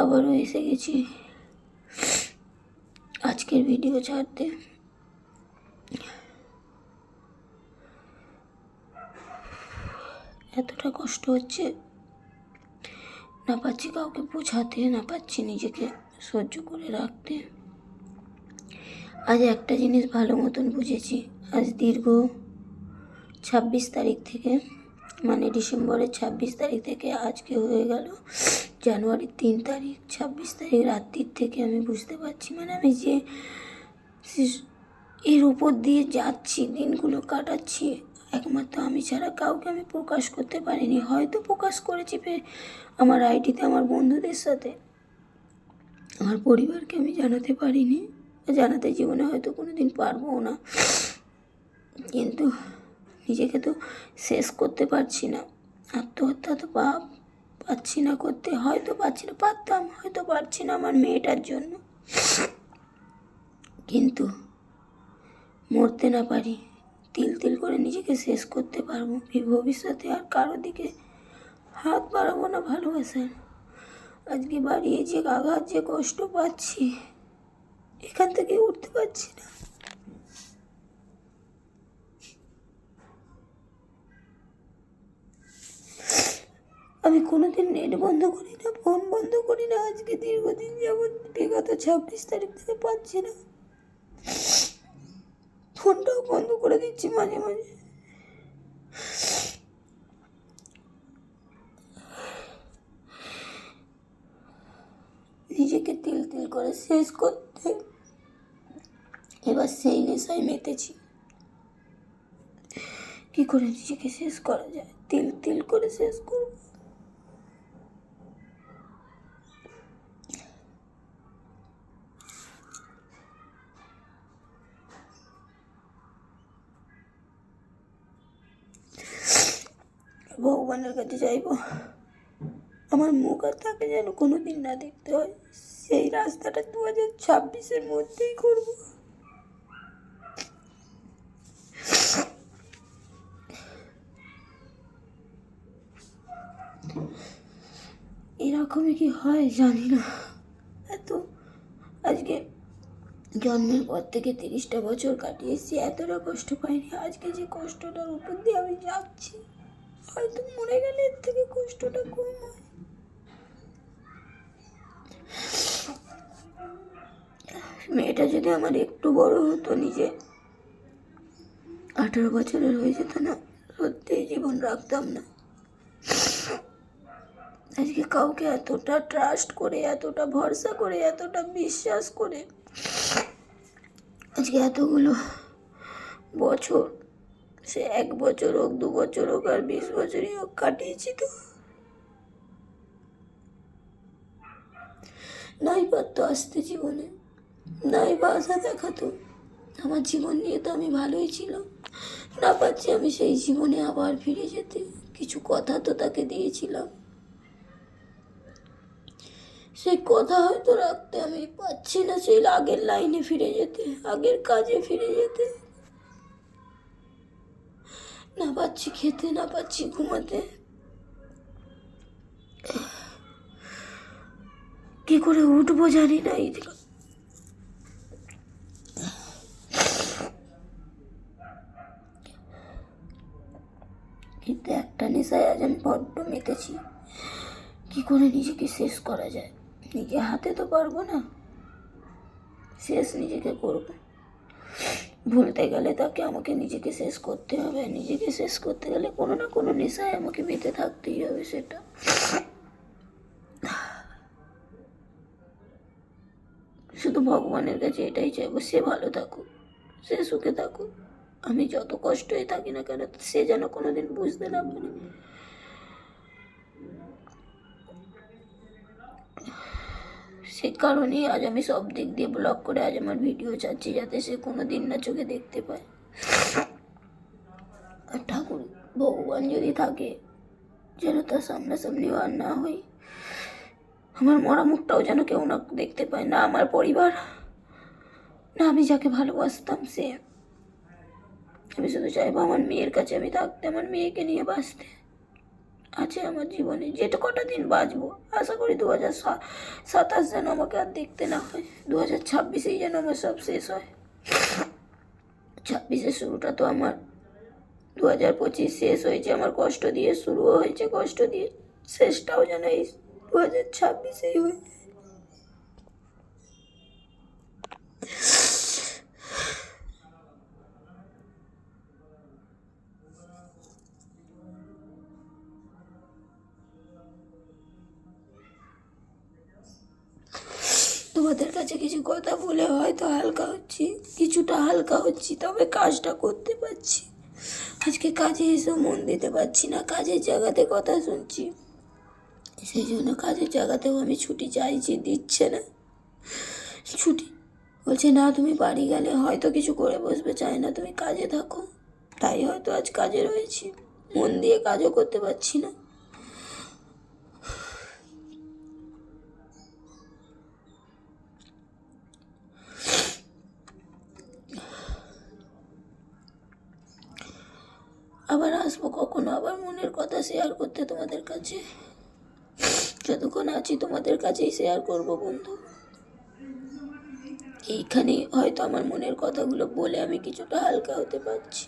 আবারও এসে গেছি আজকের ভিডিও ছাড়তে। এতটা কষ্ট হচ্ছে, না পাচ্ছি কাউকে বোঝাতে, না পাচ্ছি নিজেকে সহ্য করে রাখতে। আজ একটা জিনিস ভালো মতন বুঝেছি, আজ দীর্ঘ 26 তারিখ থেকে, মানে ডিসেম্বরের 26 তারিখ থেকে আজকে হয়ে গেল জানুয়ারির 3 তারিখ। 26 তারিখ রাত্রির থেকে আমি বুঝতে পারছি, মানে আমি যে এর উপর দিয়ে যাচ্ছি, দিনগুলো কাটাচ্ছি, একমাত্র আমি ছাড়া কাউকে আমি প্রকাশ করতে পারিনি। হয়তো প্রকাশ করেছি আমার আইডিতে আমার বন্ধুদের সাথে, আমার পরিবারকে আমি জানাতে পারিনি, জানাতে জীবনে হয়তো কোনোদিন পারবও না। কিন্তু নিজেকে তো শেষ করতে পারছি না, আত্মহত্যা তো পাচ্ছি না করতে, হয়তো পারছি না, পারতাম, হয়তো পারছি না আমার মেয়েটার জন্য। কিন্তু মরতে না পারি, তিল তিল করে নিজেকে শেষ করতে পারবো। ভবিষ্যতে আর কারো দিকে হাত বাড়াবো না ভালোবাসার। আজকে বাড়িয়ে যে আঘাত, যে কষ্ট পাচ্ছি, এখান থেকে উঠতে পারছি না। আমি কোনোদিন নেট বন্ধ করি না, ফোন বন্ধ করি না। আজকে দীর্ঘদিন যাবৎ বিগত 26 তারিখ থেকে পাচ্ছি না, ফোনটাও বন্ধ করে দিচ্ছি মাঝে মাঝে। নিজেকে তিল তিল করে শেষ করতে এবার সেই নেশায় মেতেছি। কি করে নিজেকে শেষ করা যায়, তিল তিল করে শেষ করব। ভগবানের কাছে চাইব আমার মুখ আর তাকে যেন কোনোদিন না দেখতে হয়। সেই রাস্তাটা 2026-এর মধ্যেই করব। এরকমই কি হয় জানি না। আজকে জন্মের পর থেকে 30টা বছর কাটিয়েছি, এতটা কষ্ট পাইনি। আজকে যে কষ্টটার উপর দিয়ে আমি যাচ্ছি, হয়তো মরে গেলে এর থেকে কষ্টটা কম হয়। মেয়েটা যদি আমার একটু বড় হতো, নিজে 18 বছরের হয়ে যেত না, সত্যি জীবন রাখতাম না। আজকে কাউকে এতটা ট্রাস্ট করে, এতটা ভরসা করে, এতটা বিশ্বাস করে আজকে এতগুলো বছর, সে 1 বছর হোক, 2 বছর হোক, আর 20 বছরই হোক, কাটিয়েছি। তো নাই পারতো আসতে জীবনে, নাই বা আশা দেখাতো। আমার জীবন নিয়ে তো আমি ভালোই ছিলাম, না পাচ্ছি আমি সেই জীবনে আবার ফিরে যেতে। কিছু কথা তো তাকে দিয়েছিলাম, সেই কথা হয়তো রাখতে আমি পাচ্ছি না। সেই আগের লাইনে ফিরে যেতে, আগের কাজে ফিরে যেতে না পাচ্ছি, খেতে না পাচ্ছি, ঘুমাতে। কি করে উঠবো জানি না। কিন্তু একটা নেশায় আজ আমি বড্ড মেতেছি। কি করে নিজেকে শেষ করা যায়, নিজে হাতে তো পারবো না, শেষ নিজেকে করব। ভুলতে গেলে তাকে আমাকে নিজেকে শেষ করতে হবে। নিজেকে শেষ করতে গেলে কোনো না কোনো নেশায় আমাকে মেতে থাকতেই হবে। সেটা শুধু ভগবানের কাছে এটাই চাইবো, সে ভালো থাকুক, সে সুখে থাকুক। আমি যত কষ্টই থাকি না কেন, সে যেন কোনোদিন বুঝতে না পারে। সে কারণেই আজ আমি সব দিক দিয়ে ব্লক করে আজ আমার ভিডিও চাচ্ছি, যাতে সে কোনোদিন না চোখে দেখতে পায়। আর ঠাকুর ভগবান যদি থাকে, যেন তার সামনাসামনি আর না হই। আমার মরা মুখটাও যেন কেউ না দেখতে পায়, না আমার পরিবার, না আমি যাকে ভালোবাসতাম সে। আমি শুধু চাইবো আমার মেয়ের কাছে আমি থাকতে, আমার মেয়েকে নিয়ে বাঁচতে। আছে আমার জীবনে, যেটা কটা দিন বাঁচবো। আশা করি 2027 যেন আমাকে আর দেখতে না হয়, 2026এই যেন আমার সব শেষ হয়। 26-এর শুরুটা তো আমার, 2025 শেষ হয়েছে আমার কষ্ট দিয়ে, শুরুও হয়েছে কষ্ট দিয়ে, শেষটাও যেন এই 2026এই হয়। তোমাদের কাছে কিছু কথা বলে হয়তো হালকা হচ্ছি, কিছুটা হালকা হচ্ছি, তবে কাজটা করতে পারছি। আজকে কাজে এসেও মন দিতে পারছি না, কাজের জায়গাতে কথা শুনছি, সেই জন্য কাজের জায়গাতেও আমি ছুটি চাইছি, দিচ্ছে না ছুটি। বলছে না তুমি বাড়ি গেলে হয়তো কিছু করে বসবে, চায় না তুমি কাজে থাকো। তাই হয়তো আজ কাজে রয়েছি, মন দিয়ে কাজও করতে পারছি না। আবার আসবো কখনো আবার মনের কথা শেয়ার করতে তোমাদের কাছে, যতক্ষণ আছি তোমাদের কাছেই শেয়ার করবো বন্ধু। এইখানে হয়তো আমার মনের কথাগুলো বলে আমি কিছুটা হালকা হতে পারছি।